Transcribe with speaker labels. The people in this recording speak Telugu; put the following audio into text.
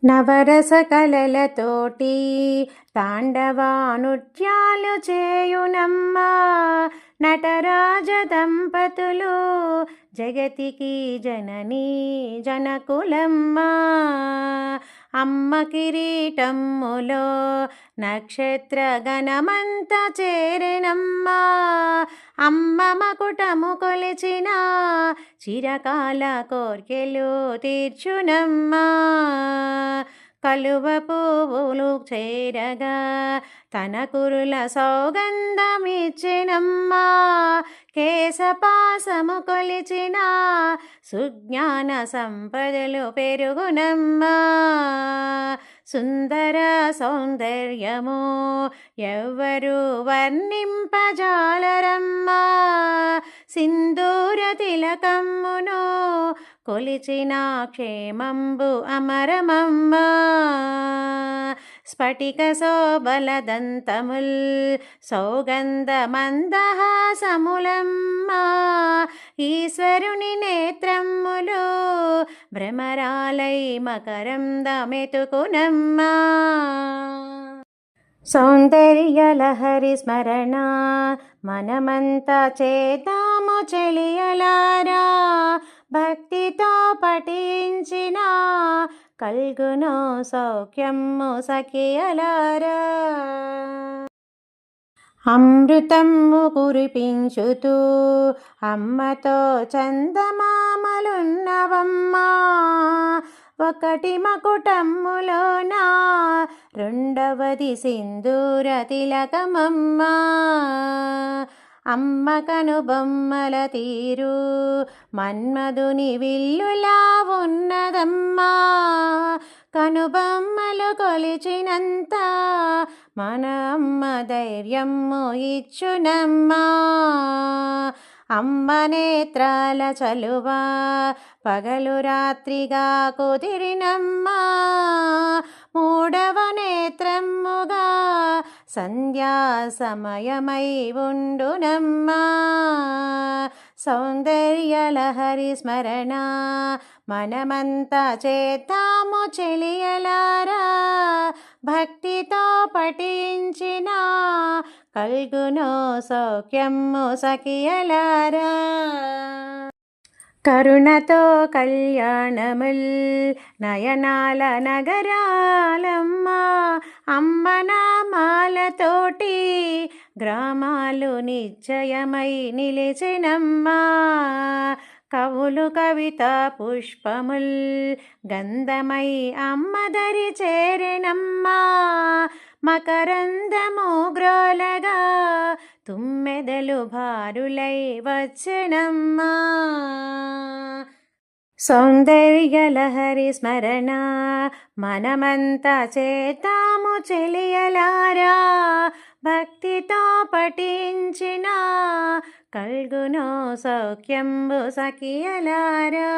Speaker 1: నవరస కలలతోటి తాండవా నృత్యాలు చేయునమ్మా నటరాజ దంపతులు జగతికి జననీ జనకులమ్మా. అమ్మ కిరీటమ్ములో నక్షత్ర గణమంత చేరెనమ్మా అమ్మ మకుటము కొలిచిన చిరకాల కోర్కెలు తీర్చునమ్మా. కలువ పువ్వులు చేరగా తన కురుల సౌగంధమిచ్చెనమ్మా కేశపాసము కొలిచిన సుజ్ఞాన సంపదలు పెరుగునమ్మా. సుందర సౌందర్యము ఎవ్వరు వర్ణింపజాలరమ్మా సింధూర తిలకమ్మును కొలిచిన క్షేమంబు అమరమమ్మా. స్ఫటిక శోభలదంతముల్ సౌగంధ మందహాసములమ్మా ఈశ్వరుని నేత్రమ్ములు భ్రమరాలై మకరందమెతుకునమ్మా. సౌందర్య లహరి స్మరణ మనమంతా చేద్దాము చెలియలారా భక్తితో పఠించిన కల్గును సౌఖ్యము సఖియలారా. అమృతము కురిపించుతూ అమ్మతో చందమామలున్నవమ్మా ఒకటి మకుటమ్ములోన రెండవది సింధూర తిలకమమ్మా. అమ్మ కనుబొమ్మల తీరు మన్మధుని విల్లులా ఉన్నదమ్మా కనుబొమ్మలు కొలిచినంత మన అమ్మ ధైర్యము ఇచ్చునమ్మా. అమ్మ నేత్రాల చలువా పగలు రాత్రిగా కుదిరినమ్మా మూడవ నేత్రముగా సంధ్యా సమయమై ఉండునమ్మా. సౌందర్య లహరి స్మరణ మనమంతా చేద్దాము చెలియలారా భక్తితో పఠించిన కల్గును సౌఖ్యము సఖియలారా. కరుణతో కళ్యాణముల్ నయనాల నగరాలమ్మా అమ్మ నామాలతోటి గ్రామాలు నిశ్చయమై నిలిచెనమ్మా. కవులు కవిత పుష్పముల్ గంధమై అమ్మదరి చేరెనమ్మా మకరందము గ్రోలగా తుమ్మెదలు భారులై వచ్చెనమ్మా. సౌందర్య లహరి స్మరణ మనమంతా చేద్దాము చెలియలారా భక్తితో పఠించిన కల్గును సౌఖ్యంబు సఖియలారా.